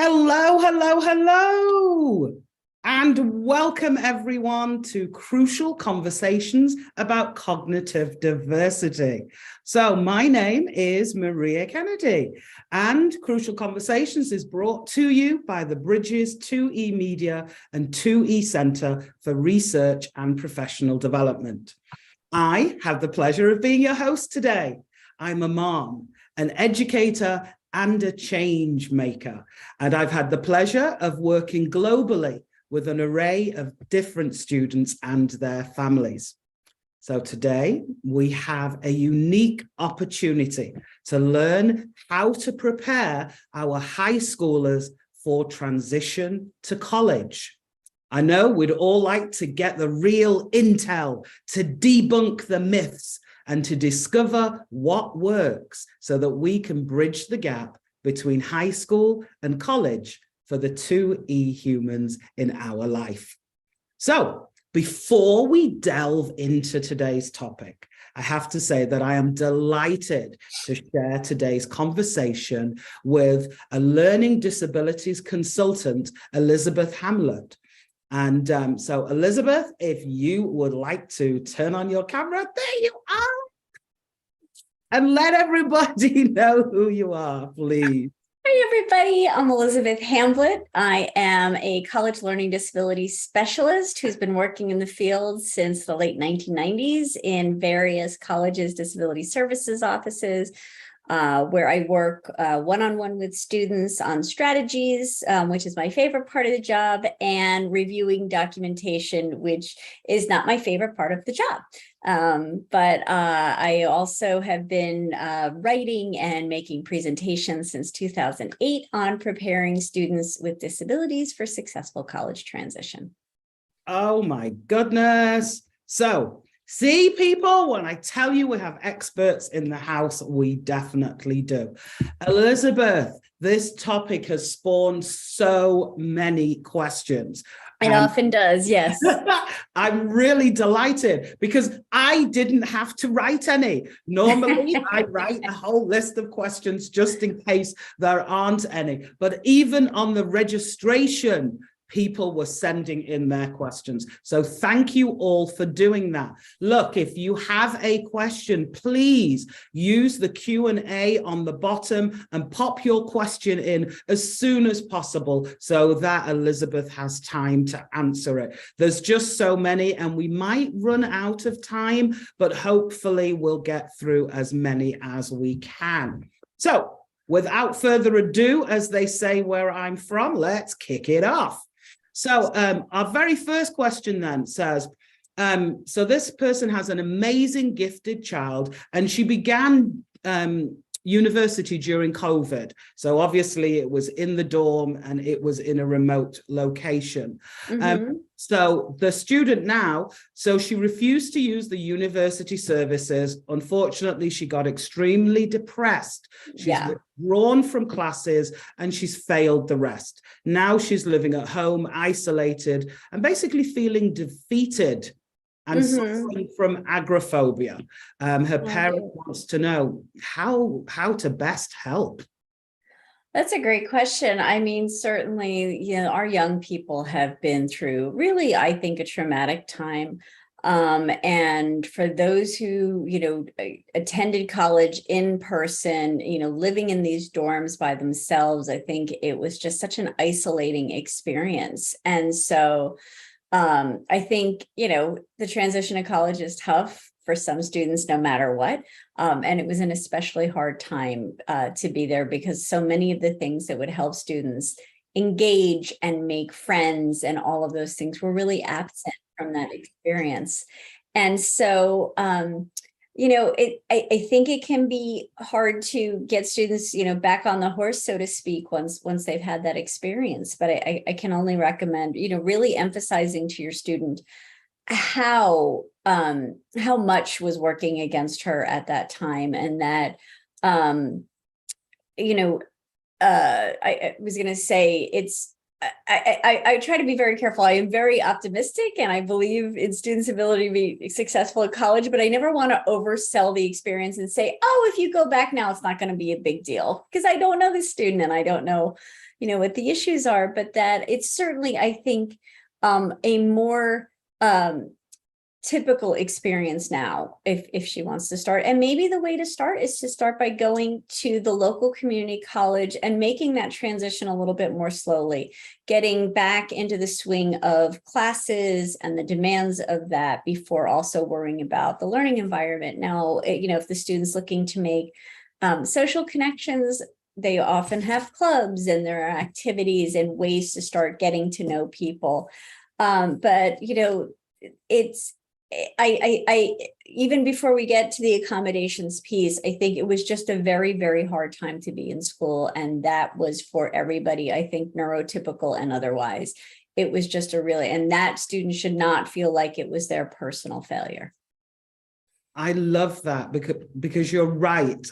Hello, hello, hello, and welcome everyone to Crucial Conversations about Cognitive Diversity. So my name is Maria Kennedy, and Crucial Conversations is brought to you by the Bridges 2E Media and 2E Centre for Research and Professional Development. I have the pleasure of being your host today. I'm a mom, an educator, and a change maker. And I've had the pleasure of working globally with an array of different students and their families. So today we have a unique opportunity to learn how to prepare our high schoolers for transition to college. I know we'd all like to get the real intel, to debunk the myths, and to discover what works so that we can bridge the gap between high school and college for the 2E humans in our life. So before we delve into today's topic, I have to say that I am delighted to share today's conversation with a learning disabilities consultant, Elizabeth Hamblet. And so Elizabeth, if you would like to turn on your camera, there you are. And let everybody know who you are, please. Hi, everybody. I'm Elizabeth Hamblet. I am a college learning disability specialist who's been working in the field since the late 1990s in various colleges, disability services offices, where I work one-on-one with students on strategies, which is my favorite part of the job, and reviewing documentation, which is not my favorite part of the job. But I also have been writing and making presentations since 2008 on preparing students with disabilities for successful college transition. Oh my goodness. So, see, people, when I tell you we have experts in the house, we definitely do. Elizabeth, this topic has spawned so many questions. It often does, yes. I'm really delighted because I didn't have to write any. Normally, I write a whole list of questions just in case there aren't any. But even on the registration, people were sending in their questions. So thank you all for doing that. Look, if you have a question, please use the Q&A on the bottom and pop your question in as soon as possible so that Elizabeth has time to answer it. There's just so many and we might run out of time, but hopefully we'll get through as many as we can. So without further ado, as they say where I'm from, let's kick it off. So our very first question then says, so this person has an amazing gifted child and she began university during COVID. So obviously it was in the dorm and it was in a remote location. So the student now, so she refused to use the university services. Unfortunately, she got extremely depressed. She's withdrawn from classes and she's failed the rest. Now she's living at home, isolated, and basically feeling defeated and suffering from agoraphobia. Her parent wants to know how to best help. That's a great question. I mean, certainly, our young people have been through really, I think, a traumatic time. And for those who, attended college in person, living in these dorms by themselves, I think it was just such an isolating experience. And so I think, the transition to college is tough for some students, no matter what. And it was an especially hard time to be there because so many of the things that would help students engage and make friends and all of those things were really absent from that experience. And so, I think it can be hard to get students, back on the horse, so to speak, once they've had that experience. But I can only recommend, really emphasizing to your student how much was working against her at that time, and that, I was going to say I try to be very careful. I am very optimistic and I believe in students' ability to be successful at college, but I never want to oversell the experience and say, oh, if you go back now, it's not going to be a big deal, because I don't know the student and I don't know, what the issues are, but that it's certainly, I think, a more typical experience now if she wants to start. And maybe the way to start is to start by going to the local community college and making that transition a little bit more slowly, getting back into the swing of classes and the demands of that before also worrying about the learning environment. Now, if the student's looking to make social connections, they often have clubs and there are activities and ways to start getting to know people. But it's I even before we get to the accommodations piece, I think it was just a very, very hard time to be in school. And that was for everybody, I think, neurotypical and otherwise. It was just and that student should not feel like it was their personal failure. I love that because you're right.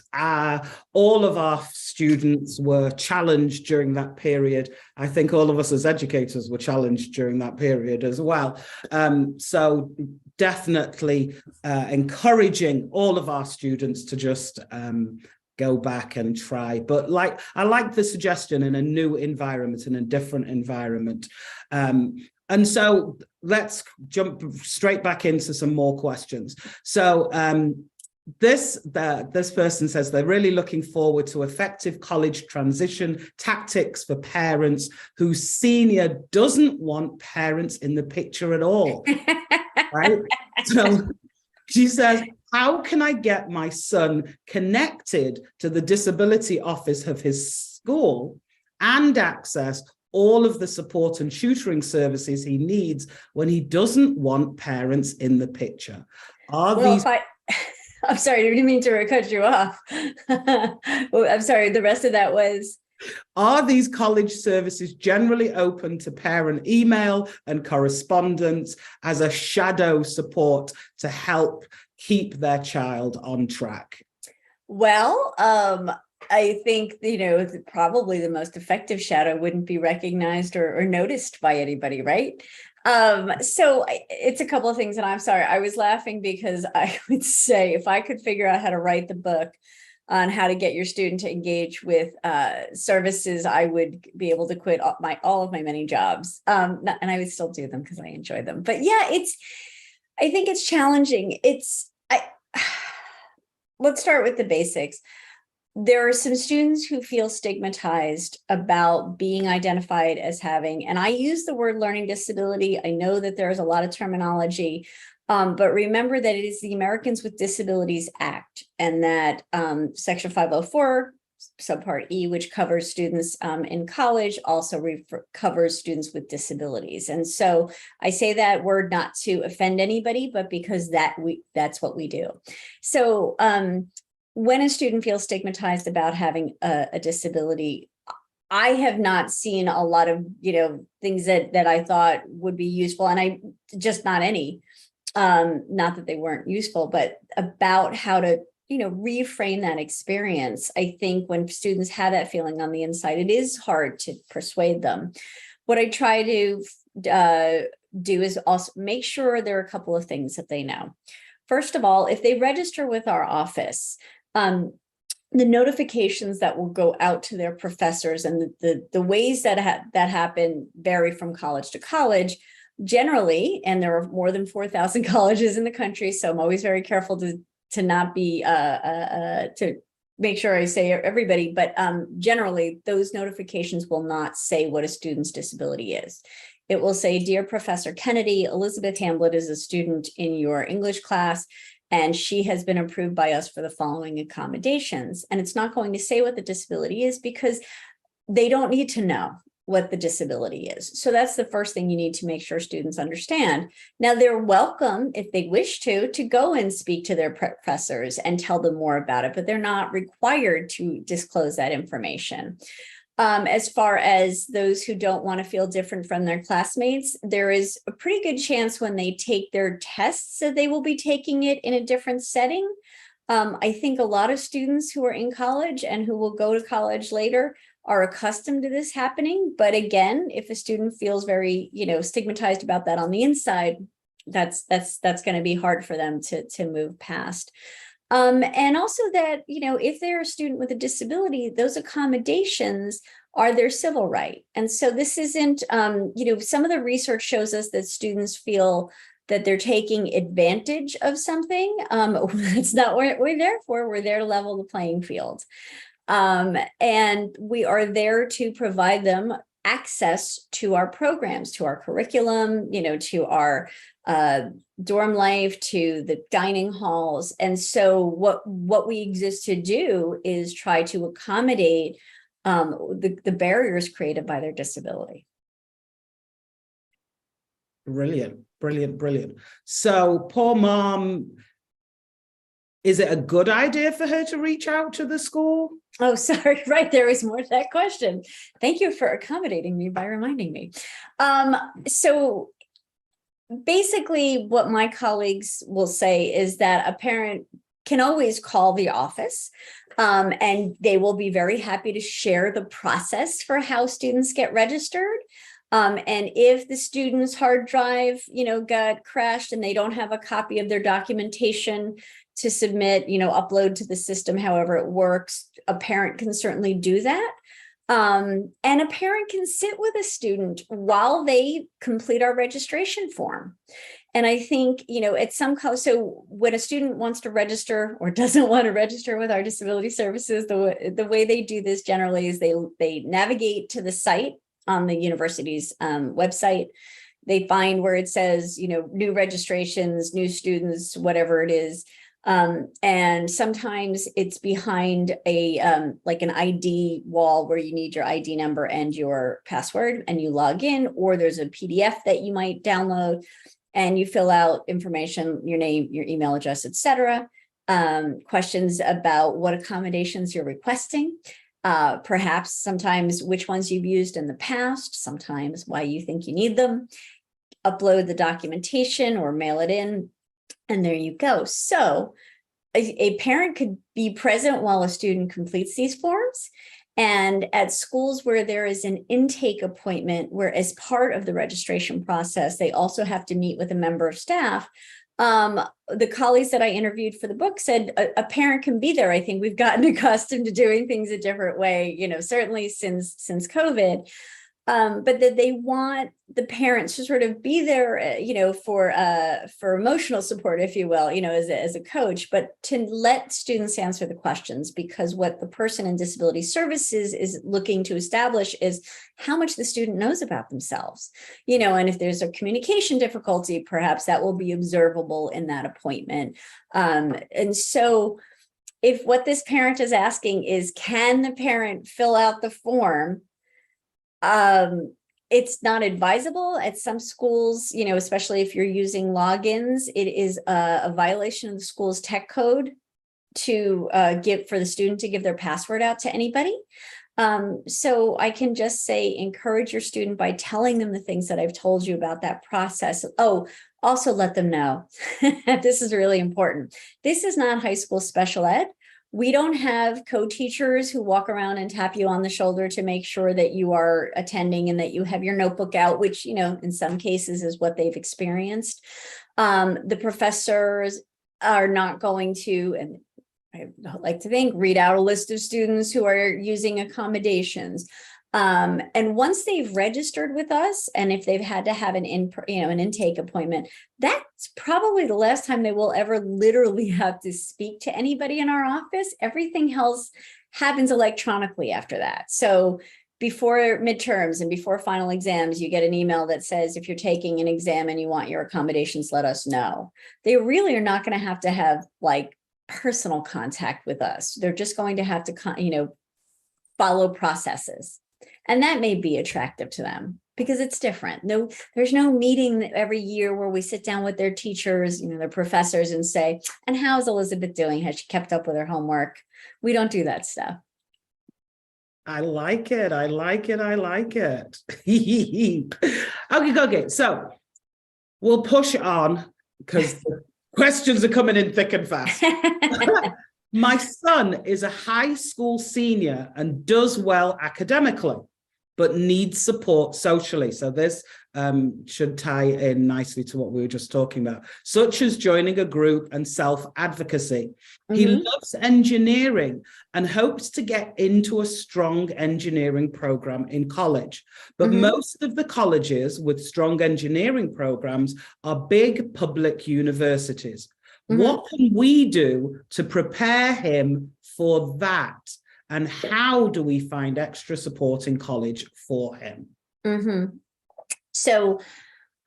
All of our students were challenged during that period. I think all of us as educators were challenged during that period as well. So definitely encouraging all of our students to just go back and try. But I like the suggestion in a new environment, in a different environment. And so let's jump straight back into some more questions. So this person says they're really looking forward to effective college transition tactics for parents whose senior doesn't want parents in the picture at all. Right? So she says, how can I get my son connected to the disability office of his school and access all of the support and tutoring services he needs when he doesn't want parents in the picture? I'm sorry, I didn't mean to cut you off. Well, I'm sorry, the rest of that was... Are these college services generally open to parent email and correspondence as a shadow support to help keep their child on track? Well, I think, probably the most effective shadow wouldn't be recognized or noticed by anybody, right? So it's a couple of things, and I'm sorry, I was laughing because I would say if I could figure out how to write the book on how to get your student to engage with services, I would be able to quit all of my many jobs. And I would still do them because I enjoy them. But yeah, I think it's challenging. Let's start with the basics. There are some students who feel stigmatized about being identified as having, and I use the word learning disability. I know that there's a lot of terminology, but remember that it is the Americans with Disabilities Act, and that Section 504, subpart E, which covers students in college, also covers students with disabilities. And so I say that word not to offend anybody, but because that's what we do. So when a student feels stigmatized about having a disability, I have not seen a lot of, things that I thought would be useful, and not any, not that they weren't useful, but about how to, reframe that experience. I think when students have that feeling on the inside, it is hard to persuade them. What I try to do is also make sure there are a couple of things that they know. First of all, if they register with our office, the notifications that will go out to their professors and the ways that happen vary from college to college. Generally, and there are more than 4,000 colleges in the country, so I'm always very careful to not be to make sure I say everybody, but generally those notifications will not say what a student's disability is. It will say, "Dear Professor Kennedy, Elizabeth Hamblet is a student in your English class, and she has been approved by us for the following accommodations." And it's not going to say what the disability is because they don't need to know what the disability is. So that's the first thing you need to make sure students understand. Now, they're welcome, if they wish to go and speak to their professors and tell them more about it, but they're not required to disclose that information. As far as those who don't want to feel different from their classmates, there is a pretty good chance when they take their tests that they will be taking it in a different setting. I think a lot of students who are in college and who will go to college later are accustomed to this happening. But again, if a student feels very, stigmatized about that on the inside, that's going to be hard for them to move past. And also that, if they're a student with a disability, those accommodations are their civil right. And so this isn't, some of the research shows us that students feel that they're taking advantage of something. That's not what we're there for. We're there to level the playing field. And we are there to provide them access to our programs, to our curriculum, to our dorm life, to the dining halls. And so what we exist to do is try to accommodate the barriers created by their disability. Brilliant, brilliant, brilliant. So poor mom, is it a good idea for her to reach out to the school? Oh, sorry. Right. There was more to that question. Thank you for accommodating me by reminding me. So basically what my colleagues will say is that a parent can always call the office, and they will be very happy to share the process for how students get registered. And if the student's hard drive, got crashed and they don't have a copy of their documentation to submit, upload to the system, however it works, a parent can certainly do that. And a parent can sit with a student while they complete our registration form. And I think, at some so when a student wants to register or doesn't want to register with our disability services, the way they do this generally is they navigate to the site on the university's website. They find where it says, new registrations, new students, whatever it is. And sometimes it's behind a like an ID wall where you need your ID number and your password and you log in, or there's a PDF that you might download and you fill out information, your name, your email address, etc. Questions about what accommodations you're requesting, perhaps sometimes which ones you've used in the past, sometimes why you think you need them, upload the documentation or mail it in. And there you go. So a parent could be present while a student completes these forms. And at schools where there is an intake appointment, where as part of the registration process, they also have to meet with a member of staff. The colleagues that I interviewed for the book said a parent can be there. I think we've gotten accustomed to doing things a different way, certainly since COVID. But that they want the parents to sort of be there, for emotional support, if you will, as a coach, but to let students answer the questions, because what the person in disability services is looking to establish is how much the student knows about themselves, and if there's a communication difficulty, perhaps that will be observable in that appointment. And so if what this parent is asking is, can the parent fill out the form? It's not advisable at some schools, especially if you're using logins. It is a violation of the school's tech code to give for the student to give their password out to anybody. So I can just say, encourage your student by telling them the things that I've told you about that process. Oh, also let them know, this is really important. This is not high school special ed. We don't have co-teachers who walk around and tap you on the shoulder to make sure that you are attending and that you have your notebook out, which, in some cases is what they've experienced. The professors are not going to, and I like to think, read out a list of students who are using accommodations. And once they've registered with us, and if they've had to have an intake appointment, that's probably the last time they will ever literally have to speak to anybody in our office. Everything else happens electronically after that. So before midterms and before final exams, you get an email that says, if you're taking an exam and you want your accommodations, let us know. They really are not going to have like personal contact with us. They're just going to have to, follow processes. And that may be attractive to them because it's different. No, there's no meeting every year where we sit down with their teachers, their professors, and say, and how's Elizabeth doing? Has she kept up with her homework? We don't do that stuff. I like it. I like it. I like it. Okay. So we'll push on because the questions are coming in thick and fast. My son is a high school senior and does well academically. but needs support socially. So this should tie in nicely to what we were just talking about, such as joining a group and self-advocacy. He loves engineering and hopes to get into a strong engineering program in college. But most of the colleges with strong engineering programs are big public universities. What can we do to prepare him for that? And how do we find extra support in college for him? So,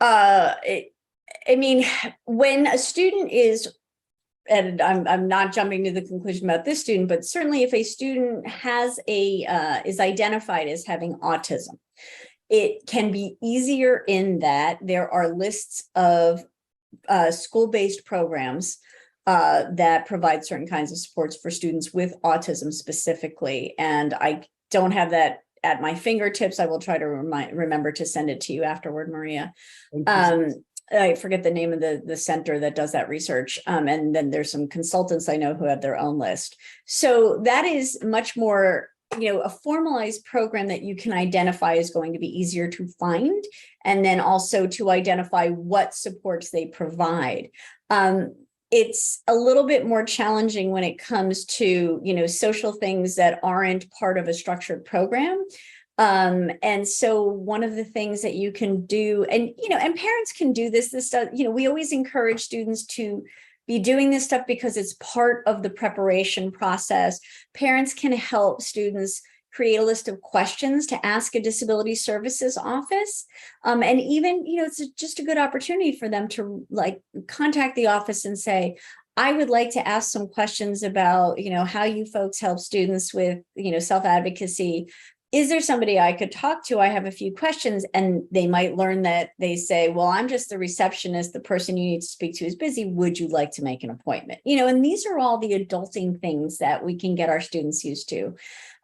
I mean, when a student is, and I'm not jumping to the conclusion about this student, but certainly if a student has is identified as having autism, it can be easier in that there are lists of school-based programs that provide certain kinds of supports for students with autism specifically. And I don't have that at my fingertips. I will try to remember to send it to you afterward, Maria. I forget the name of the center that does that research. And then there's some consultants I know who have their own list. So that is much more, a formalized program that you can identify is going to be easier to find, and then also to identify what supports they provide. It's a little bit more challenging when it comes to, social things that aren't part of a structured program. And so one of the things that you can do, and, and parents can do this stuff, we always encourage students to be doing this stuff because it's part of the preparation process. Parents can help students create a list of questions to ask a disability services office. And even, it's just a good opportunity for them to contact the office and say, I would like to ask some questions about, how you folks help students with, self-advocacy. Is there somebody I could talk to? I have a few questions. And they might learn that they say, well, I'm just the receptionist. The person you need to speak to is busy. Would you like to make an appointment? And these are all the adulting things that we can get our students used to.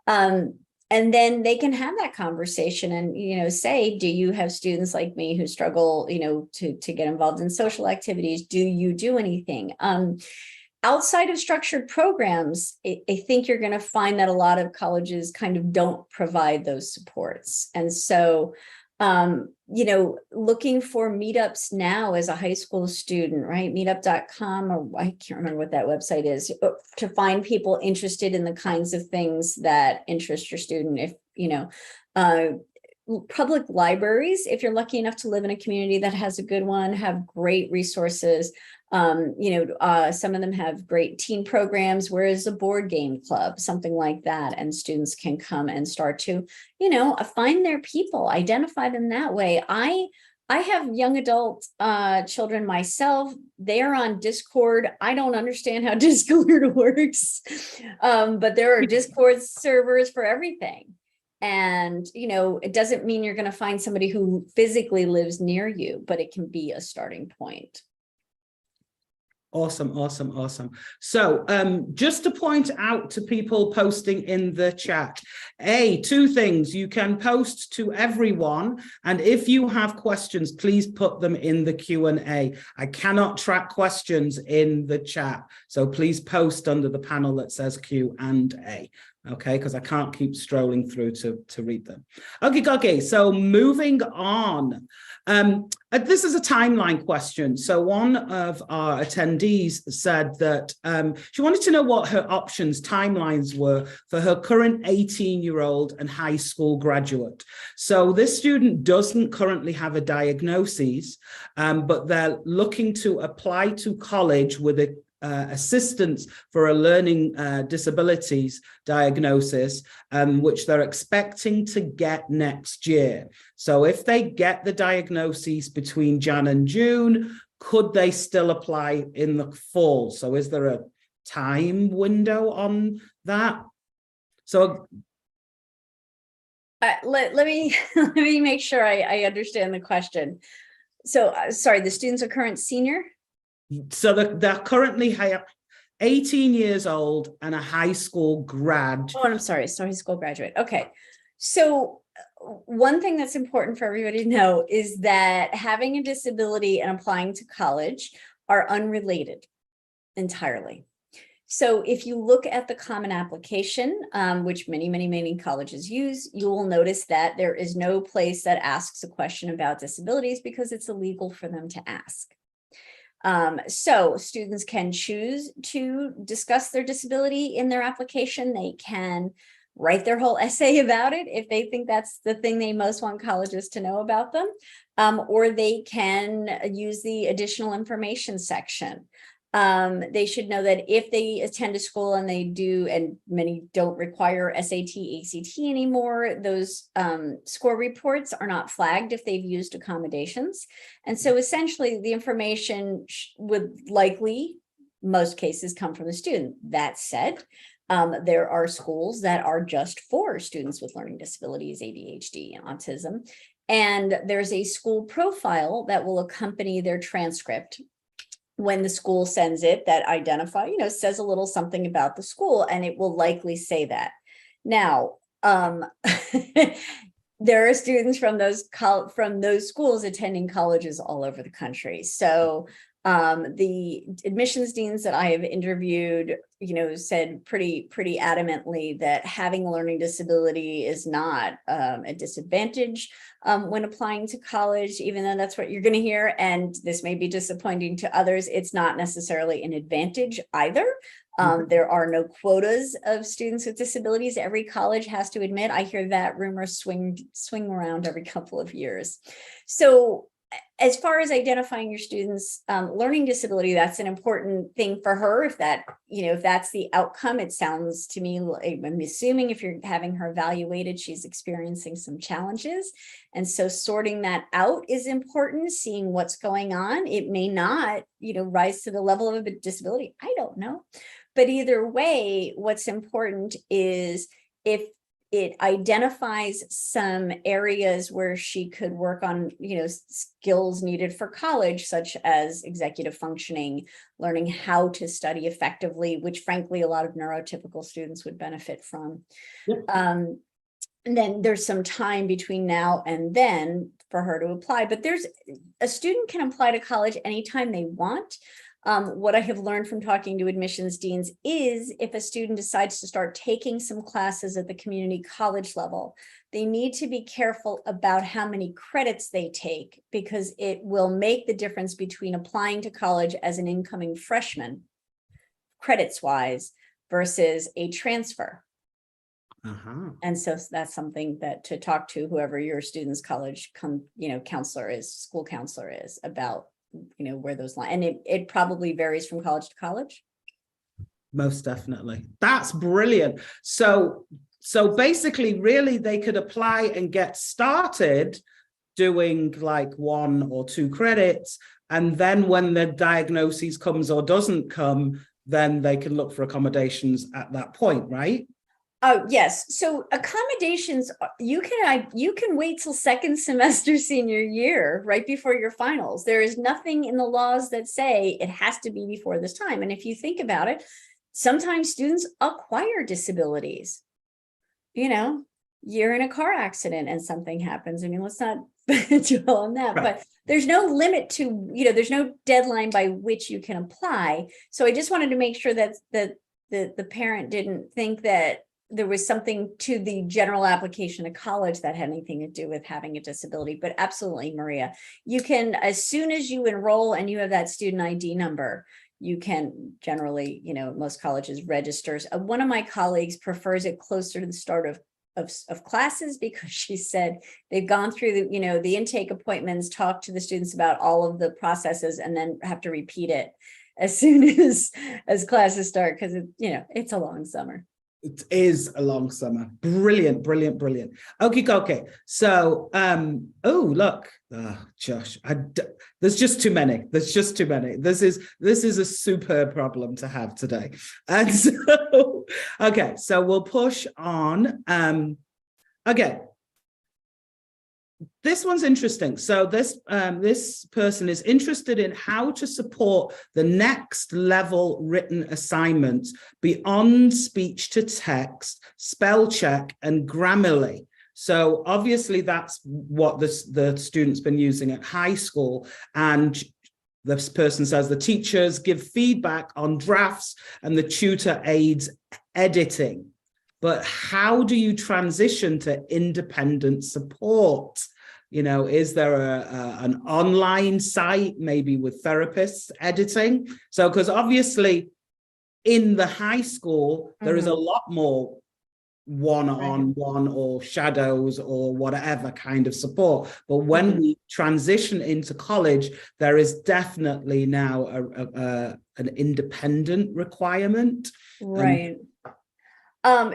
And then they can have that conversation and, say, do you have students like me who struggle, to get involved in social activities? Do you do anything? Outside of structured programs, I think you're going to find that a lot of colleges kind of don't provide those supports. And so, looking for meetups now as a high school student, right? Meetup.com, or I can't remember what that website is, to find people interested in the kinds of things that interest your student. If, public libraries, if you're lucky enough to live in a community that has a good one, have great resources. Some of them have great teen programs, whereas a board game club, something like that, and students can come and start to, find their people, identify them that way. I have young adult children myself. They're on Discord. I don't understand how Discord works, but there are Discord servers for everything. And, it doesn't mean you're going to find somebody who physically lives near you, but it can be a starting point. Awesome, awesome, awesome. So just to point out to people posting in the chat, two things: you can post to everyone, and if you have questions, please put them in the Q&A. I cannot track questions in the chat, so please post under the panel that says Q&A. Okay, because I can't keep strolling through to read them. Okay, so moving on. This is a timeline question. So one of our attendees said that she wanted to know what her timelines were for her current 18-year-old and high school graduate. So this student doesn't currently have a diagnosis, but they're looking to apply to college with a assistance for a learning disabilities diagnosis, which they're expecting to get next year. So if they get the diagnosis between Jan and June, could they still apply in the fall? So is there a time window on that? So let me make sure I understand the question. So sorry, the students are current senior? So they're currently 18 years old and a high school grad. Oh, I'm sorry, high school graduate. Okay. So one thing that's important for everybody to know is that having a disability and applying to college are unrelated entirely. So if you look at the Common Application, which many colleges use, you will notice that there is no place that asks a question about disabilities because it's illegal for them to ask. So students can choose to discuss their disability in their application. They can write their whole essay about it if they think that's the thing they most want colleges to know about them, or they can use the additional information section. They should know that if they attend a school and they do, and many don't require SAT, ACT anymore, those score reports are not flagged if they've used accommodations. And so essentially the information would likely, most cases, come from the student. That said, there are schools that are just for students with learning disabilities, ADHD, and autism. And there's a school profile that will accompany their transcript when the school sends it, that says a little something about the school, and it will likely say that. Now, there are students from those schools attending colleges all over the country. So the admissions deans that I have interviewed, said pretty adamantly that having a learning disability is not a disadvantage when applying to college, even though that's what you're going to hear. And this may be disappointing to others. It's not necessarily an advantage either. There are no quotas of students with disabilities. Every college has to admit. I hear that rumor swing around every couple of years. So as far as identifying your students' learning disability, that's an important thing for her. If that's the outcome, it sounds to me, I'm assuming if you're having her evaluated, she's experiencing some challenges. And so sorting that out is important, seeing what's going on. It may not, rise to the level of a disability. I don't know. But either way, what's important is if it identifies some areas where she could work on, skills needed for college, such as executive functioning, learning how to study effectively, which frankly, a lot of neurotypical students would benefit from. Yep. And then there's some time between now and then for her to apply, but a student can apply to college anytime they want. What I have learned from talking to admissions deans is if a student decides to start taking some classes at the community college level, they need to be careful about how many credits they take, because it will make the difference between applying to college as an incoming freshman, credits wise, versus a transfer. And so that's something that to talk to whoever your student's college school counselor is about. Where those lines, and it probably varies from college to college. Most definitely. That's brilliant. So basically, really, they could apply and get started doing like 1 or 2 credits. And then when the diagnosis comes or doesn't come, then they can look for accommodations at that point, right? Oh, yes. So accommodations, you can wait till second semester senior year, right before your finals. There is nothing in the laws that say it has to be before this time. And if you think about it, sometimes students acquire disabilities. You're in a car accident and something happens. I mean, let's not dwell on that, right. But there's no limit to, there's no deadline by which you can apply. So I just wanted to make sure that the parent didn't think that there was something to the general application to college that had anything to do with having a disability. But absolutely, Maria, you can, as soon as you enroll and you have that student ID number, you can generally, most colleges registers. One of my colleagues prefers it closer to the start of classes, because she said they've gone through the intake appointments, talked to the students about all of the processes, and then have to repeat it as soon as classes start, because it's a long summer. It is a long summer. Brilliant, brilliant, brilliant. Okay. So, oh, look, Josh, there's just too many. This is a superb problem to have today. And so, okay, so we'll push on. Okay. This one's interesting. So this person is interested in how to support the next level written assignments beyond speech to text, spell check, and Grammarly. So obviously that's what the student's been using at high school, and this person says the teachers give feedback on drafts and the tutor aids editing. But how do you transition to independent support? You know, is there an online site, maybe with therapists editing? So, because obviously in the high school, there is a lot more one-on-one or shadows or whatever kind of support. But when we transition into college, there is definitely now an independent requirement. Right.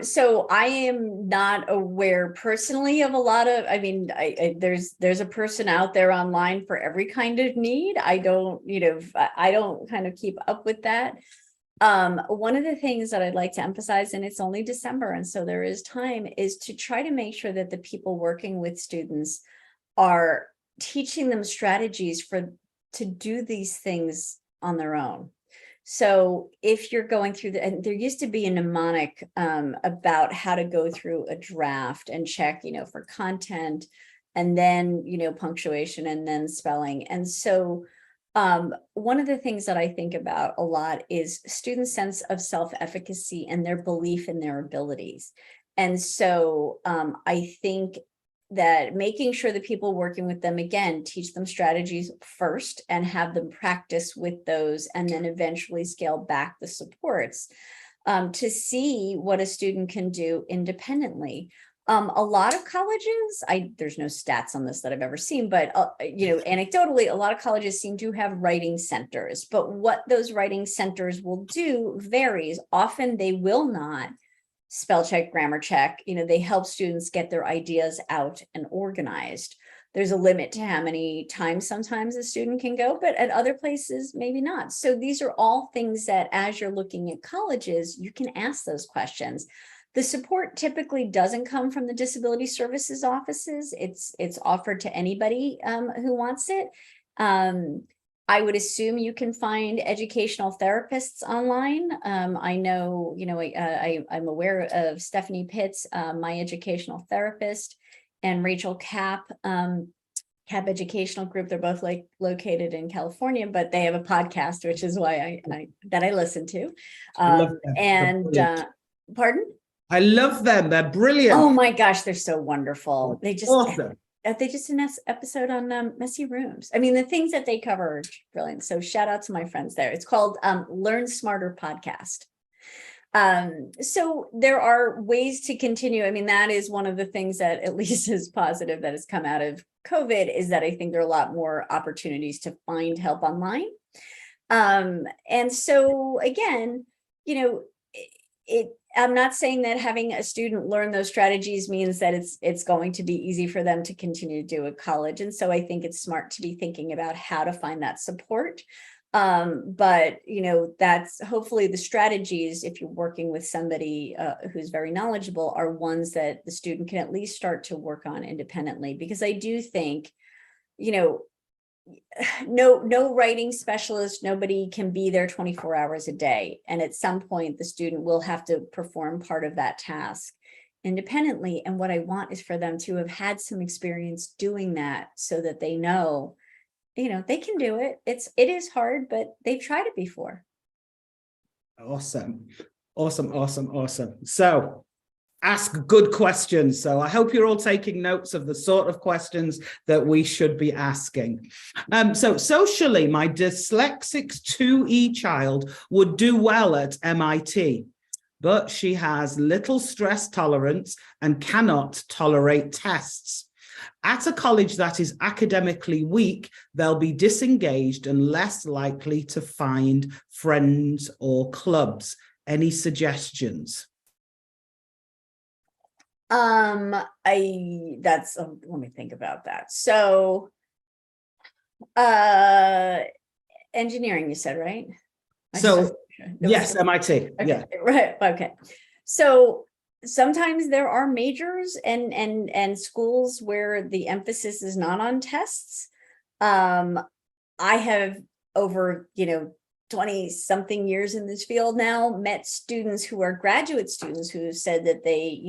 So I am not aware personally of a lot of, I mean, there's a person out there online for every kind of need. I don't, I don't kind of keep up with that. One of the things that I'd like to emphasize, and it's only December, and so there is time, is to try to make sure that the people working with students are teaching them strategies to do these things on their own. So if you're going through and there used to be a mnemonic about how to go through a draft and check, for content, and then, punctuation, and then spelling. And so one of the things that I think about a lot is students' sense of self-efficacy and their belief in their abilities. And so I think that making sure the people working with them, again, teach them strategies first and have them practice with those, and then eventually scale back the supports to see what a student can do independently. A lot of colleges, there's no stats on this that I've ever seen, but anecdotally, a lot of colleges seem to have writing centers, but what those writing centers will do varies. Often they will not spell check, grammar check. They help students get their ideas out and organized. There's a limit to how many times sometimes a student can go, but at other places, maybe not. So these are all things that as you're looking at colleges, you can ask those questions. The support typically doesn't come from the disability services offices. It's offered to anybody who wants it. I would assume you can find educational therapists online. I know, I'm aware of Stephanie Pitts, my educational therapist, and Rachel Kapp, Kapp Educational Group. They're both located in California, but they have a podcast, which is why I listen to. Pardon? I love them. They're brilliant. Oh my gosh, they're so wonderful. They just awesome. They just an episode on messy rooms. I mean, the things that they cover are brilliant. So shout out to my friends there. It's called Learn Smarter Podcast. So there are ways to continue. I mean, that is one of the things that at least is positive that has come out of COVID, is that I think there are a lot more opportunities to find help online. And so again, I'm not saying that having a student learn those strategies means that it's going to be easy for them to continue to do at college. And so I think it's smart to be thinking about how to find that support. But that's hopefully the strategies, if you're working with somebody who's very knowledgeable, are ones that the student can at least start to work on independently. Because I do think, no writing specialist, nobody can be there 24 hours a day. And at some point, the student will have to perform part of that task independently. And what I want is for them to have had some experience doing that, so that they know, they can do it. It is hard, but they've tried it before. Awesome. So ask good questions. So I hope you're all taking notes of the sort of questions that we should be asking. So socially, my dyslexic 2E child would do well at MIT, but she has little stress tolerance and cannot tolerate tests. At a college that is academically weak, they'll be disengaged and less likely to find friends or clubs. Any suggestions? Let me think about that. So, engineering, you said, right? Yes, MIT. Okay, yeah. Right. Okay. So sometimes there are majors and schools where the emphasis is not on tests. I have over, 20 something years in this field now, met students who are graduate students who said that they,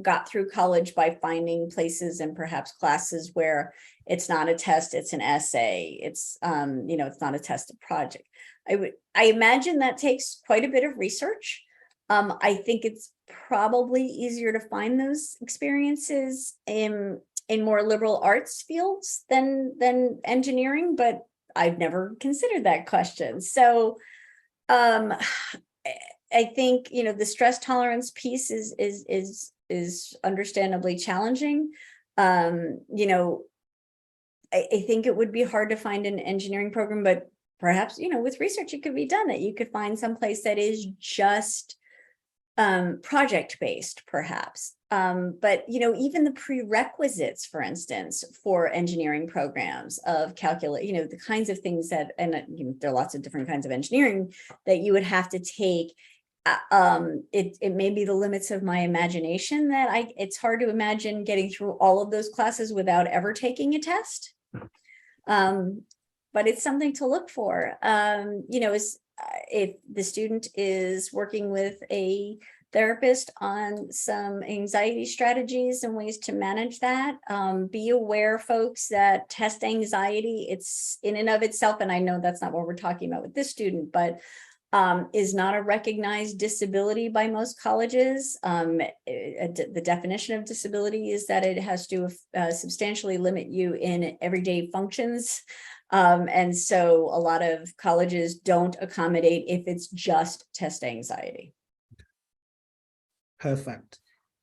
got through college by finding places and perhaps classes where it's not a test, it's an essay. It's, it's not a tested project. I imagine that takes quite a bit of research. I think it's probably easier to find those experiences in more liberal arts fields than engineering, but I've never considered that question. So I think, the stress tolerance piece is understandably challenging. I think it would be hard to find an engineering program, but perhaps, with research, it could be done that you could find some place that is just project-based, perhaps. But, even the prerequisites, for instance, for engineering programs of calculate, the kinds of things that, and there are lots of different kinds of engineering that you would have to take. It may be the limits of my imagination that it's hard to imagine getting through all of those classes without ever taking a test. But it's something to look for. If the student is working with a therapist on some anxiety strategies and ways to manage that, be aware, folks, that test anxiety, it's in and of itself, and I know that's not what we're talking about with this student, but is not a recognized disability by most colleges. The definition of disability is that it has to substantially limit you in everyday functions. And so a lot of colleges don't accommodate if it's just test anxiety. Perfect.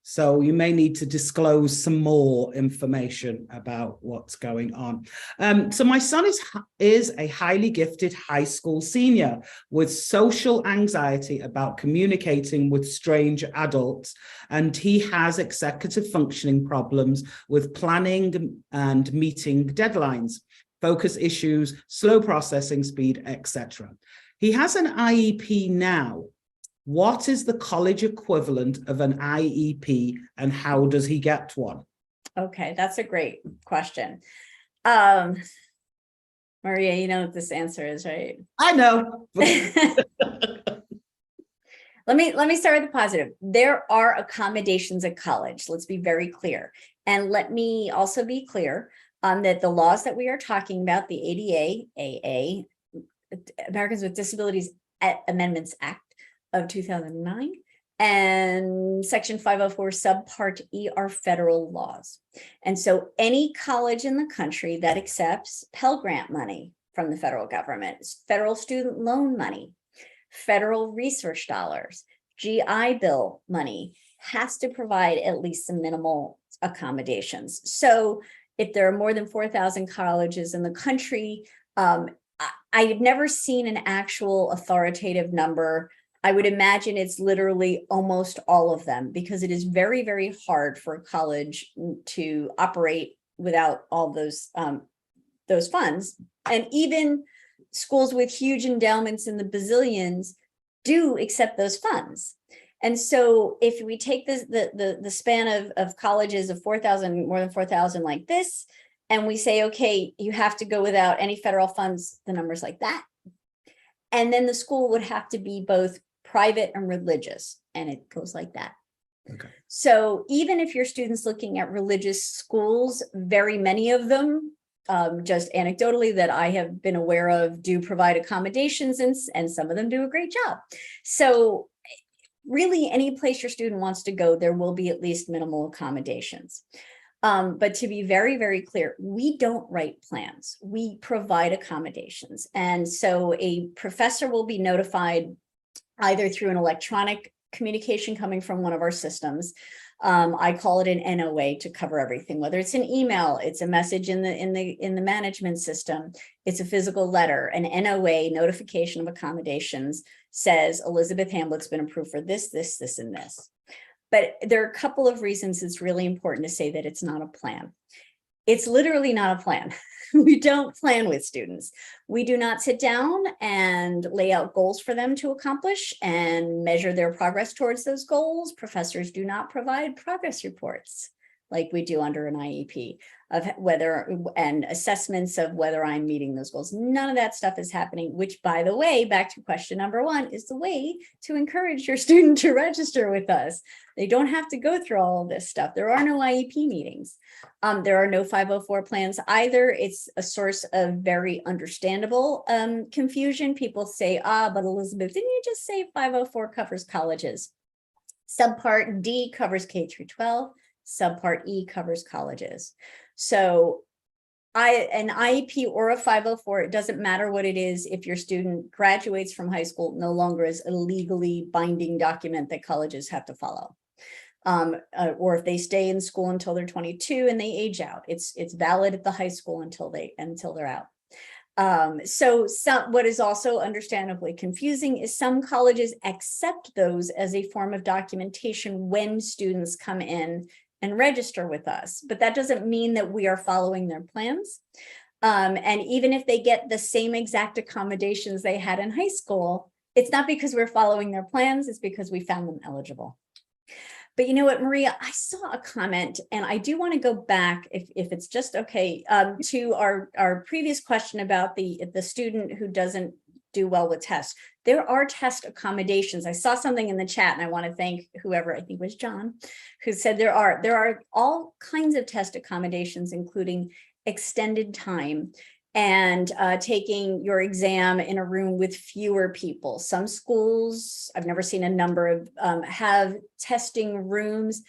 So you may need to disclose some more information about what's going on. So my son is a highly gifted high school senior with social anxiety about communicating with strange adults, and he has executive functioning problems with planning and meeting deadlines, focus issues, slow processing speed, etc. He has an IEP now. What is the college equivalent of an IEP and how does he get one? Okay, that's a great question. Maria, you know what this answer is, right? I know. Let me start with the positive. There are accommodations at college. Let's be very clear. And let me also be clear that the laws that we are talking about, the ADA, AA, Americans with Disabilities Amendments Act of 2009, and Section 504 Subpart E are federal laws. And so any college in the country that accepts Pell Grant money from the federal government, federal student loan money, federal research dollars, GI Bill money, has to provide at least some minimal accommodations. So if there are more than 4,000 colleges in the country, I've never seen an actual authoritative number. I would imagine it's literally almost all of them, because it is very, very hard for a college to operate without all those funds. And even schools with huge endowments in the bazillions do accept those funds. And so if we take the span of colleges of 4,000, more than 4,000 like this, and we say, okay, you have to go without any federal funds, the numbers like that. And then the school would have to be both private and religious, and it goes like that. Okay. So even if your student's looking at religious schools, very many of them, just anecdotally that I have been aware of, do provide accommodations, and some of them do a great job. So really, any place your student wants to go, there will be at least minimal accommodations. But to be very, very clear, we don't write plans. We provide accommodations. And so a professor will be notified either through an electronic communication coming from one of our systems. I call it an NOA to cover everything, whether it's an email, it's a message in the management system, it's a physical letter. An NOA, notification of accommodations, says Elizabeth Hamblet's been approved for this, this, this, and this. But there are a couple of reasons it's really important to say that it's not a plan. It's literally not a plan. We don't plan with students. We do not sit down and lay out goals for them to accomplish and measure their progress towards those goals. Professors do not provide progress reports. like we do under an IEP, of whether, and assessments of whether I'm meeting those goals. None of that stuff is happening, which, by the way, back to question number 1, is the way to encourage your student to register with us. They don't have to go through all of this stuff. There are no IEP meetings. There are no 504 plans either. It's a source of very understandable confusion. People say, but Elizabeth, didn't you just say 504 covers colleges? Subpart D covers K through 12. Subpart E covers colleges. So an IEP or a 504, it doesn't matter what it is. If your student graduates from high school, no longer is a legally binding document that colleges have to follow. Or if they stay in school until they're 22 and they age out, it's valid at the high school until they're out. What is also understandably confusing is some colleges accept those as a form of documentation when students come in and register with us, but that doesn't mean that we are following their plans. And even if they get the same exact accommodations they had in high school, it's not because we're following their plans, it's because we found them eligible. But you know what, Maria, I saw a comment, and I do want to go back, if it's just okay, to our previous question about the student who doesn't do well with tests. There are test accommodations. I saw something in the chat, and I want to thank whoever, I think was John, who said there are all kinds of test accommodations, including extended time and taking your exam in a room with fewer people. Some schools, I've never seen a number of, have testing rooms.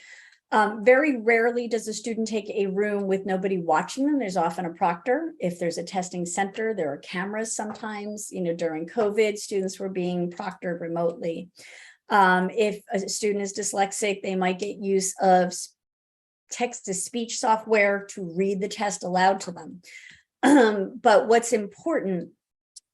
Very rarely does a student take a room with nobody watching them. There's often a proctor. If there's a testing center, there are cameras sometimes. During COVID, students were being proctored remotely. If a student is dyslexic, they might get use of text-to-speech software to read the test aloud to them. But what's important,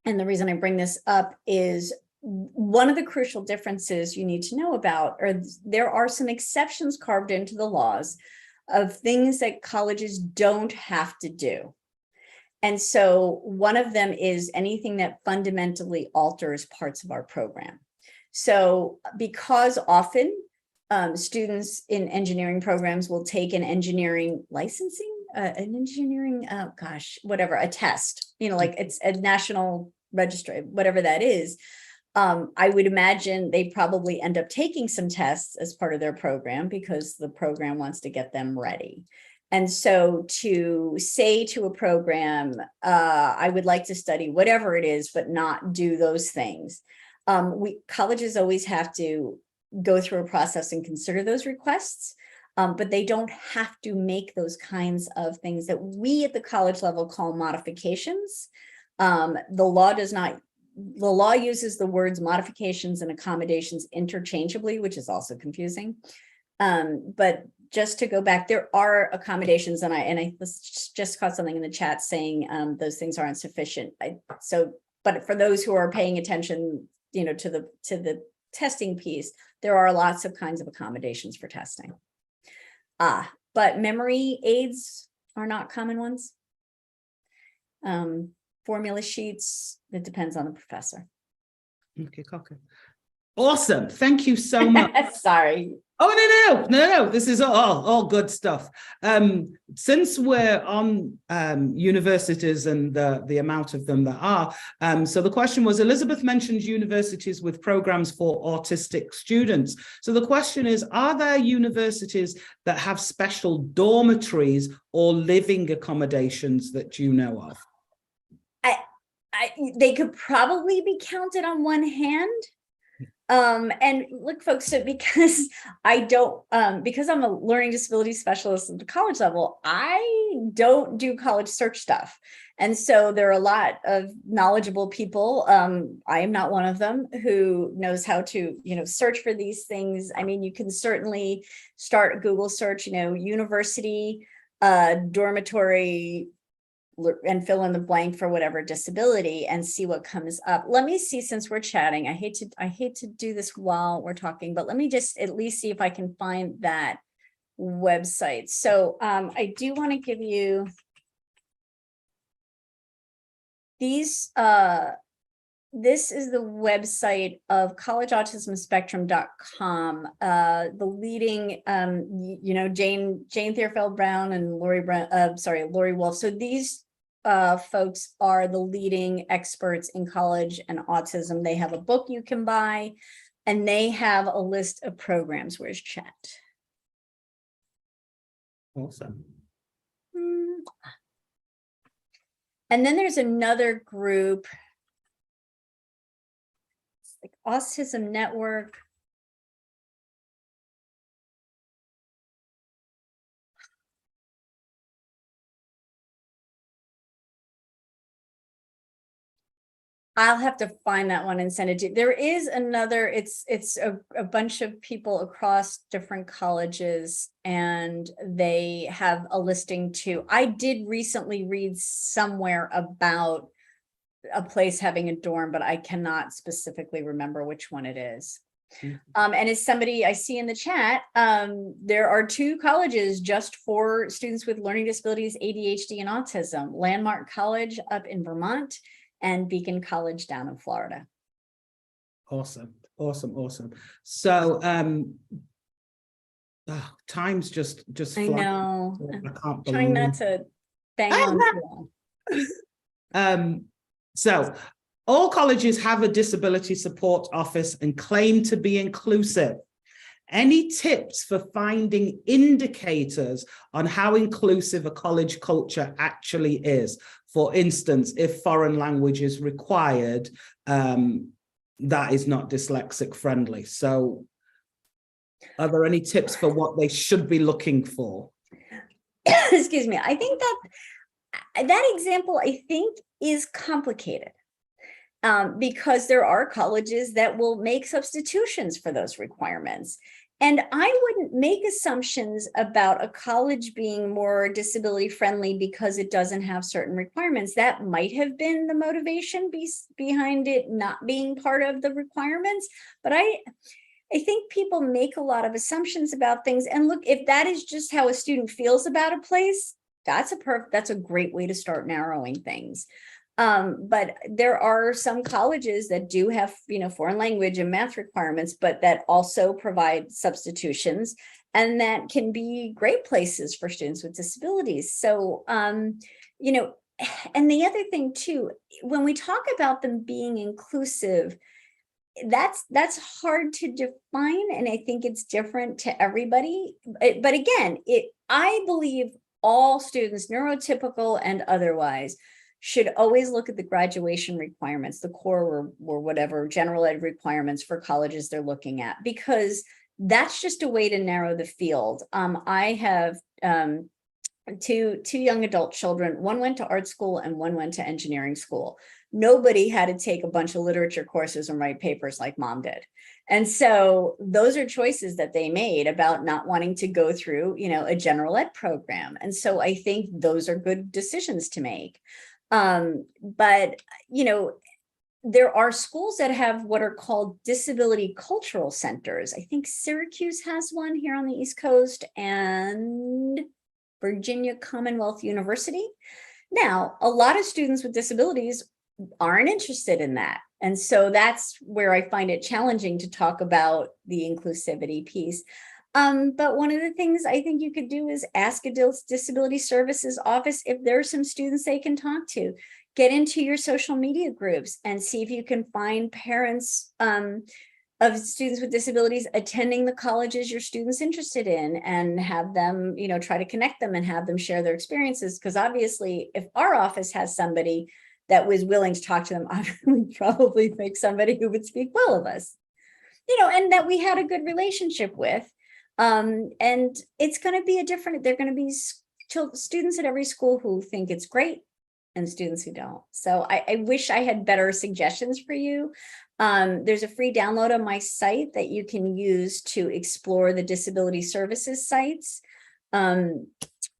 and the reason I bring this up, is one of the crucial differences you need to know about, or there are some exceptions carved into the laws of things that colleges don't have to do. And so one of them is anything that fundamentally alters parts of our program. So because often students in engineering programs will take an engineering licensing, a test, like it's a national registry, whatever that is. I would imagine they probably end up taking some tests as part of their program because the program wants to get them ready. And so to say to a program, I would like to study whatever it is, but not do those things. Colleges always have to go through a process and consider those requests, but they don't have to make those kinds of things that we at the college level call modifications. The law uses the words modifications and accommodations interchangeably, which is also confusing. But just to go back, there are accommodations, and I just caught something in the chat saying those things aren't sufficient. But for those who are paying attention, to the testing piece, there are lots of kinds of accommodations for testing. But memory aids are not common ones. Formula sheets, it depends on the professor. Okay. Awesome. Thank you so much. Sorry. Oh, no. This is all good stuff. Since we're on universities and the amount of them there are, so the question was, Elizabeth mentioned universities with programs for autistic students. So the question is, are there universities that have special dormitories or living accommodations that you know of? They could probably be counted on one hand. And look, folks, so because because I'm a learning disability specialist at the college level, I don't do college search stuff. And so there are a lot of knowledgeable people. I am not one of them who knows how to, search for these things. I mean, you can certainly start a Google search, university, dormitory, and fill in the blank for whatever disability and see what comes up. Let me see, since we're chatting, I hate to do this while we're talking, but let me just at least see if I can find that website. So I do want to give you these this is the website of collegeautismspectrum.com. The leading, Jane Theopheld Brown and Lori Wolf. So these folks are the leading experts in college and autism. They have a book you can buy, and they have a list of programs. Where's chat? Awesome. And then there's another group, it's like Autism Network. I'll have to find that one and send it to you. There is another, it's a bunch of people across different colleges, and they have a listing too. I did recently read somewhere about a place having a dorm, but I cannot specifically remember which one it is. And as somebody I see in the chat, there are 2 colleges just for students with learning disabilities, ADHD, and autism: Landmark College up in Vermont and Beacon College down in Florida. Awesome. So time's just I flying. know. I can't Trying not to bang on too long. So all colleges have a disability support office and claim to be inclusive. Any tips for finding indicators on how inclusive a college culture actually is? For instance, if foreign language is required, that is not dyslexic friendly. So are there any tips for what they should be looking for? Excuse me. I think that example, I think, is complicated. Because there are colleges that will make substitutions for those requirements. And I wouldn't make assumptions about a college being more disability friendly because it doesn't have certain requirements. That might have been the motivation behind it not being part of the requirements. But I think people make a lot of assumptions about things. And look, if that is just how a student feels about a place, that's a great way to start narrowing things. But there are some colleges that do have, foreign language and math requirements, but that also provide substitutions, and that can be great places for students with disabilities. So, and the other thing too, when we talk about them being inclusive, that's hard to define. And I think it's different to everybody. But again, I believe all students, neurotypical and otherwise, should always look at the graduation requirements, the core or whatever general ed requirements for colleges they're looking at, because that's just a way to narrow the field. I have two young adult children. One went to art school and one went to engineering school. Nobody had to take a bunch of literature courses and write papers like mom did. And so those are choices that they made about not wanting to go through, a general ed program. And so I think those are good decisions to make. But, there are schools that have what are called disability cultural centers. I think Syracuse has one here on the East Coast, and Virginia Commonwealth University. Now, a lot of students with disabilities aren't interested in that. And so that's where I find it challenging to talk about the inclusivity piece. But one of the things I think you could do is ask a disability services office if there are some students they can talk to. Get into your social media groups and see if you can find parents of students with disabilities attending the colleges your students interested in, and have them, try to connect them and have them share their experiences. Because obviously, if our office has somebody that was willing to talk to them, I would probably pick somebody who would speak well of us, and that we had a good relationship with. And it's going to be there are going to be students at every school who think it's great and students who don't. So I wish I had better suggestions for you. There's a free download on my site that you can use to explore the disability services sites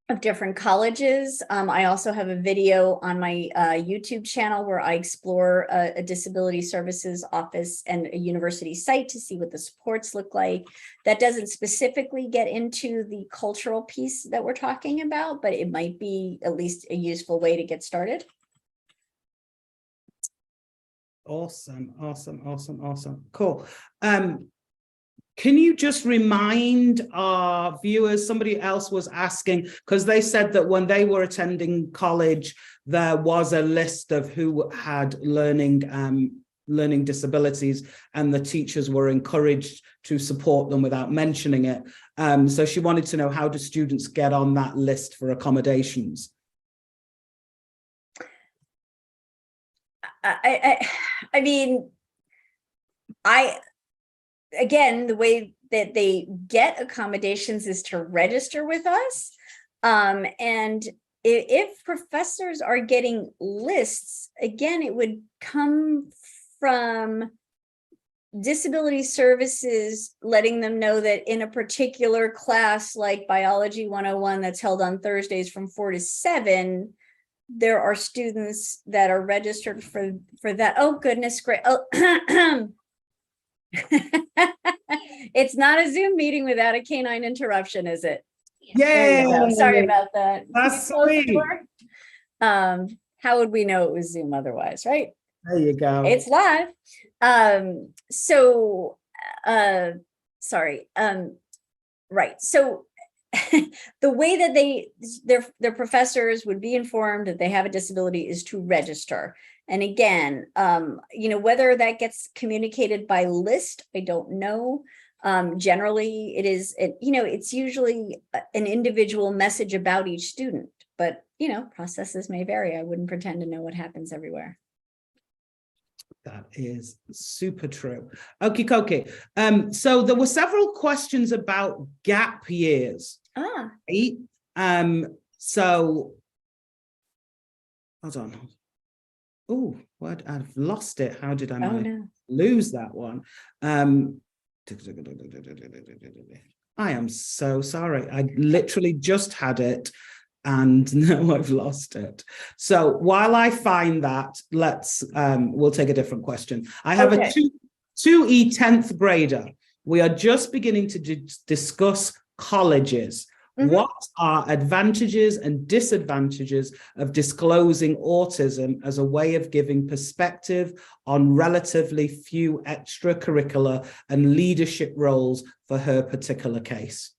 of different colleges. I also have a video on my YouTube channel where I explore a disability services office and a university site to see what the supports look like. That doesn't specifically get into the cultural piece that we're talking about, but it might be at least a useful way to get started. Awesome. Cool. Can you just remind our viewers, somebody else was asking, because they said that when they were attending college, there was a list of who had learning disabilities, and the teachers were encouraged to support them without mentioning it. So she wanted to know, how do students get on that list for accommodations? I mean, again, the way that they get accommodations is to register with us. And if professors are getting lists, again, it would come from disability services, letting them know that in a particular class like Biology 101 that's held on Thursdays from 4 to 7, there are students that are registered for that. Oh, goodness, great. Oh, it's not a Zoom meeting without a canine interruption, is it? Yeah. Sorry about that. That's sweet. How would we know it was Zoom otherwise, right? There you go. It's live. Sorry. Right. So the way that their professors would be informed that they have a disability is to register. And again, whether that gets communicated by list, I don't know. Generally, it's usually an individual message about each student, but processes may vary. I wouldn't pretend to know what happens everywhere. That is super true. Okie dokie. So there were several questions about gap years. Right? So hold on. Oh, what? I've lost it. How did I lose that one? I am so sorry. I literally just had it and now I've lost it. So while I find that, we'll take a different question. I have a 2E 10th grader. We are just beginning to discuss colleges. Mm-hmm. What are advantages and disadvantages of disclosing autism as a way of giving perspective on relatively few extracurricular and leadership roles for her particular case?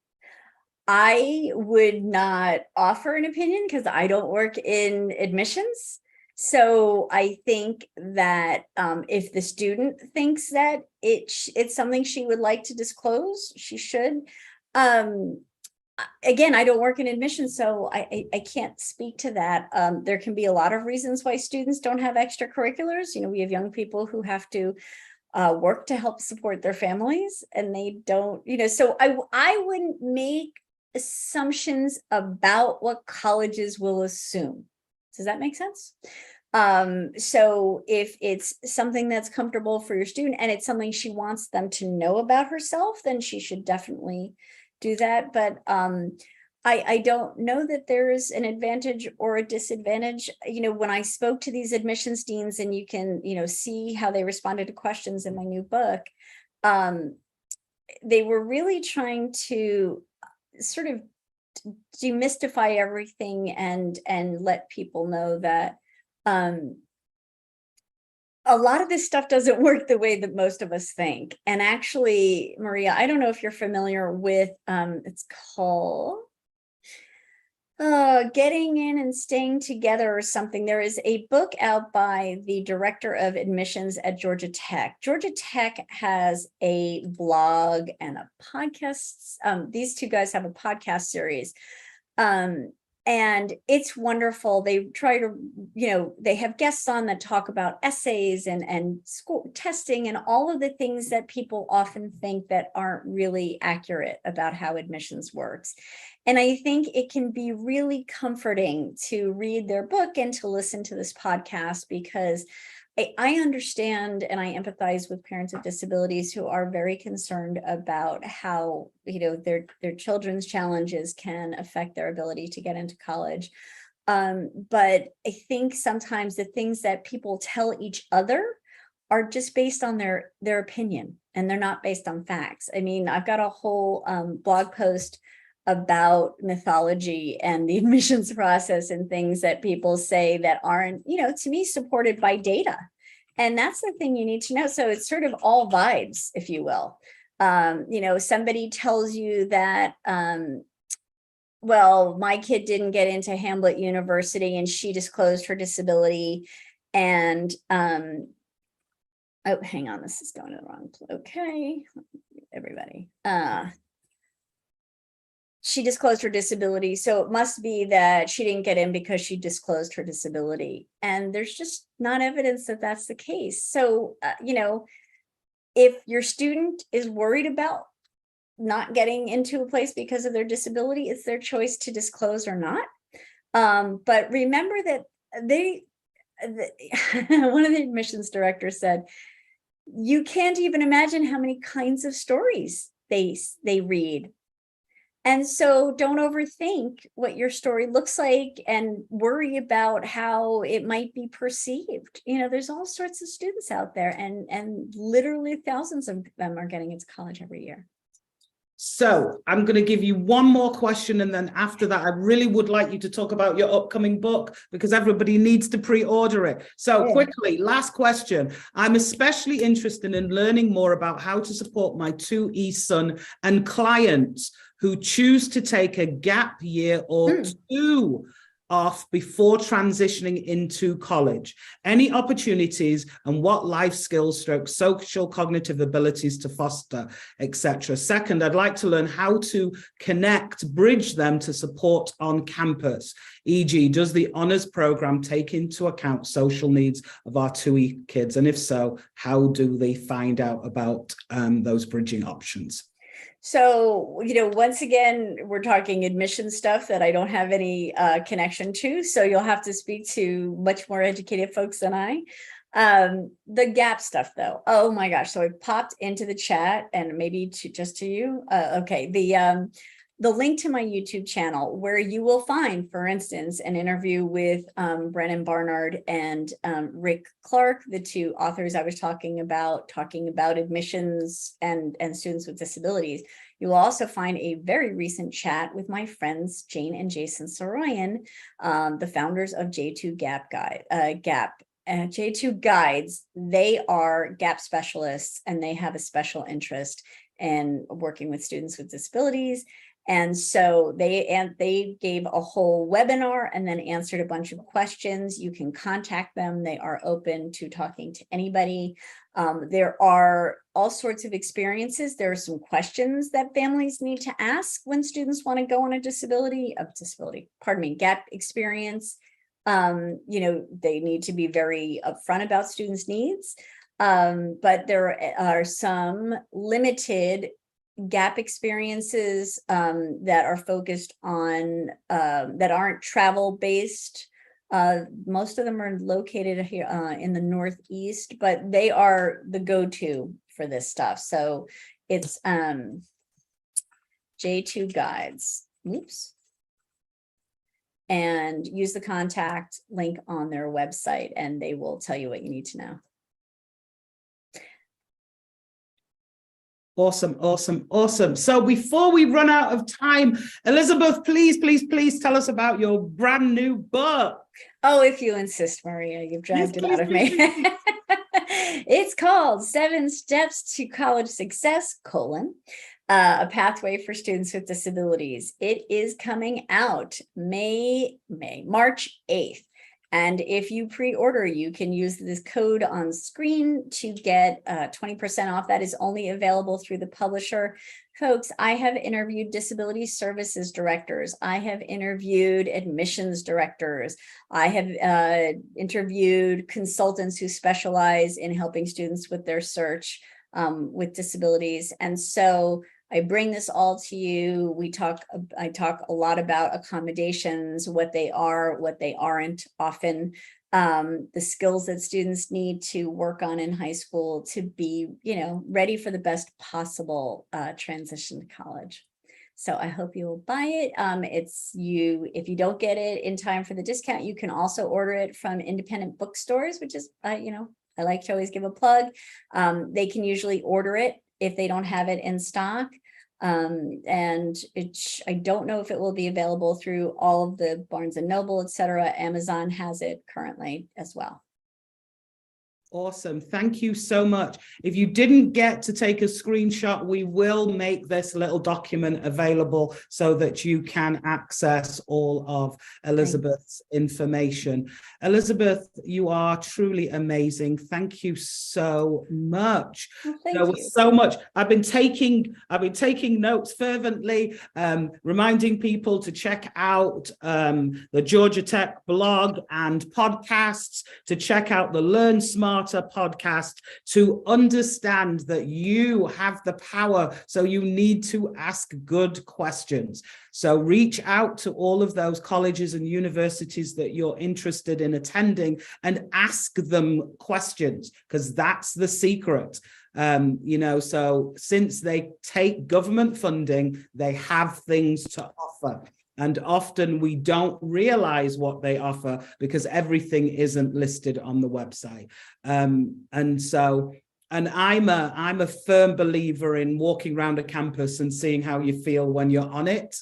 I would not offer an opinion because I don't work in admissions. So I think that if the student thinks that it's something she would like to disclose, she should. Again, I don't work in admissions, so I can't speak to that. There can be a lot of reasons why students don't have extracurriculars. We have young people who have to work to help support their families, and they don't, so I wouldn't make assumptions about what colleges will assume. Does that make sense? So if it's something that's comfortable for your student and it's something she wants them to know about herself, then she should definitely do that. But I don't know that there is an advantage or a disadvantage. When I spoke to these admissions deans, and you can, see how they responded to questions in my new book, they were really trying to sort of demystify everything and let people know that a lot of this stuff doesn't work the way that most of us think. And actually, Maria, I don't know if you're familiar with, it's called Getting In and Staying Together or something. There is a book out by the director of admissions at Georgia Tech. Georgia Tech has a blog and a podcast. These two guys have a podcast series. And it's wonderful. They try to, they have guests on that talk about essays and school testing and all of the things that people often think that aren't really accurate about how admissions works. And I think it can be really comforting to read their book and to listen to this podcast, because I understand and I empathize with parents of disabilities who are very concerned about how, their children's challenges can affect their ability to get into college. But I think sometimes the things that people tell each other are just based on their opinion, and they're not based on facts. I mean, I've got a whole blog post about mythology and the admissions process and things that people say that aren't, to me, supported by data. And that's the thing you need to know. So it's sort of all vibes, if you will. Somebody tells you that, well, my kid didn't get into Hamblet University and she disclosed her disability. And, oh, hang on, this is going to the wrong place. Okay, everybody. She disclosed her disability. So it must be that she didn't get in because she disclosed her disability. And there's just not evidence that that's the case. So, if your student is worried about not getting into a place because of their disability, it's their choice to disclose or not. But remember that one of the admissions directors said, you can't even imagine how many kinds of stories they read. And so don't overthink what your story looks like and worry about how it might be perceived. There's all sorts of students out there, and literally thousands of them are getting into college every year. So I'm going to give you one more question. And then after that, I really would like you to talk about your upcoming book, because everybody needs to pre-order it. So quickly, last question. I'm especially interested in learning more about how to support my 2E son and clients who choose to take a gap year or two off before transitioning into college. Any opportunities and what life skills, social cognitive abilities to foster, etc. Second, I'd like to learn how to bridge them to support on campus. E.g., does the honors program take into account social needs of our 2E kids? And if so, how do they find out about those bridging options? So, once again, we're talking admission stuff that I don't have any connection to. So you'll have to speak to much more educated folks than I. The gap stuff, though. Oh my gosh. So I popped into the chat, and maybe just to you. Okay. The link to my YouTube channel, where you will find, for instance, an interview with Brennan Barnard and Rick Clark, the two authors I was talking about admissions and students with disabilities. You will also find a very recent chat with my friends Jane and Jason Soroyan, the founders of J2 Gap J2 Guides. They are gap specialists, and they have a special interest in working with students with disabilities. And so they gave a whole webinar and then answered a bunch of questions. You can contact them. They are open to talking to anybody. There are all sorts of experiences. There are some questions that families need to ask when students want to go on a gap experience. They need to be very upfront about students' needs. But there are some limited gap experiences that are focused on that aren't travel based. Most of them are located here in the Northeast, but they are the go-to for this stuff. So it's J2 Guides. Oops. And use the contact link on their website, and they will tell you what you need to know. Awesome, awesome, awesome. So before we run out of time, Elizabeth, please tell us about your brand new book. Oh, if you insist, Maria, you've dragged it out of me. It's called 7 Steps to College Success, a pathway for students with disabilities. It is coming out March 8th. And if you pre-order, you can use this code on screen to get 20% off. That is only available through the publisher. Folks, I have interviewed disability services directors. I have interviewed admissions directors. I have interviewed consultants who specialize in helping students with their search with disabilities. And so I bring this all to you. I talk a lot about accommodations, what they are, what they aren't often, the skills that students need to work on in high school to be, ready for the best possible transition to college. So I hope you will buy it. If you don't get it in time for the discount, you can also order it from independent bookstores, which is, I like to always give a plug. They can usually order it if they don't have it in stock. And I don't know if it will be available through all of the Barnes and Noble, etc. Amazon has it currently as well. Awesome. Thank you so much. If you didn't get to take a screenshot, we will make this little document available so that you can access all of Elizabeth's information. Elizabeth, you are truly amazing. Thank you so much. Well, thank you so much. I've been taking notes fervently, reminding people to check out the Georgia Tech blog and podcasts, to check out the Learn Smarter podcast, to understand that you have the power. So you need to ask good questions. So reach out to all of those colleges and universities that you're interested in attending and ask them questions, because that's the secret. So since they take government funding, they have things to offer. And often we don't realize what they offer because everything isn't listed on the website. And I'm a firm believer in walking around a campus and seeing how you feel when you're on it.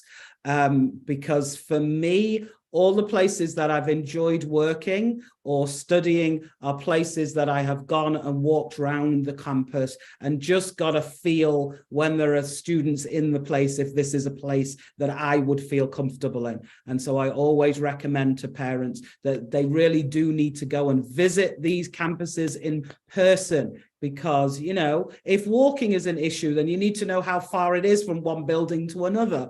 Because for me, all the places that I've enjoyed working or studying are places that I have gone and walked around the campus and just got a feel when there are students in the place, if this is a place that I would feel comfortable in. And so I always recommend to parents that they really do need to go and visit these campuses in person, because, if walking is an issue, then you need to know how far it is from one building to another.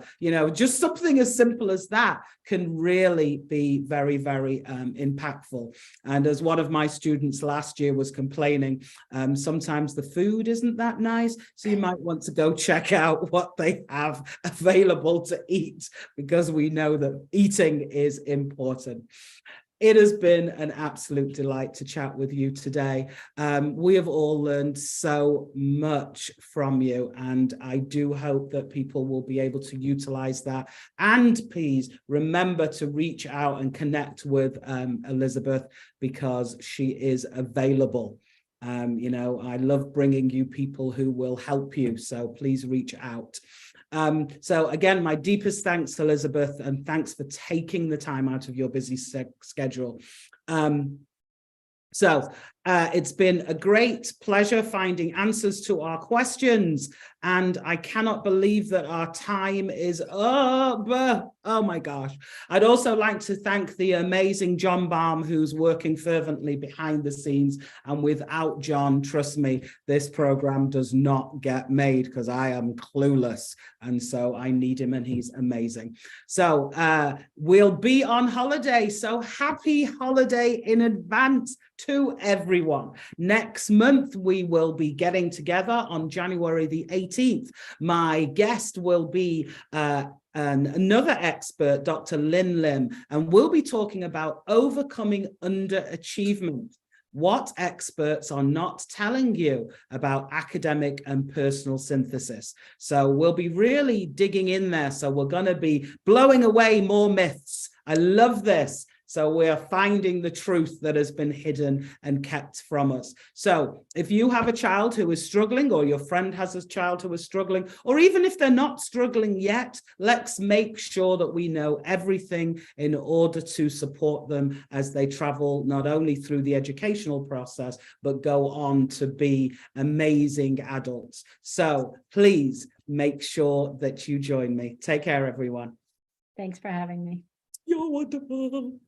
Just something as simple as that can really be very, very impactful. And as one of my students last year was complaining, sometimes the food isn't that nice. So you might want to go check out what they have available to eat, because we know that eating is important. It has been an absolute delight to chat with you today. We have all learned so much from you, and I do hope that people will be able to utilize that. And please remember to reach out and connect with Elizabeth, because she is available. I love bringing you people who will help you, so please reach out. So again, my deepest thanks, Elizabeth, and thanks for taking the time out of your busy schedule. It's been a great pleasure finding answers to our questions, and I cannot believe that our time is up. Oh my gosh. I'd also like to thank the amazing John Baum, who's working fervently behind the scenes, and without John, trust me, this program does not get made, because I am clueless, and so I need him, and he's amazing. So we'll be on holiday, so happy holiday in advance to everyone. Next month, we will be getting together on January the 18th. My guest will be another expert, Dr. Lynn Lim, and we'll be talking about overcoming underachievement. What experts are not telling you about academic and personal synthesis. So we'll be really digging in there. So we're going to be blowing away more myths. I love this. So we're finding the truth that has been hidden and kept from us. So if you have a child who is struggling, or your friend has a child who is struggling, or even if they're not struggling yet, let's make sure that we know everything in order to support them as they travel not only through the educational process, but go on to be amazing adults. So please make sure that you join me. Take care, everyone. Thanks for having me. You're wonderful.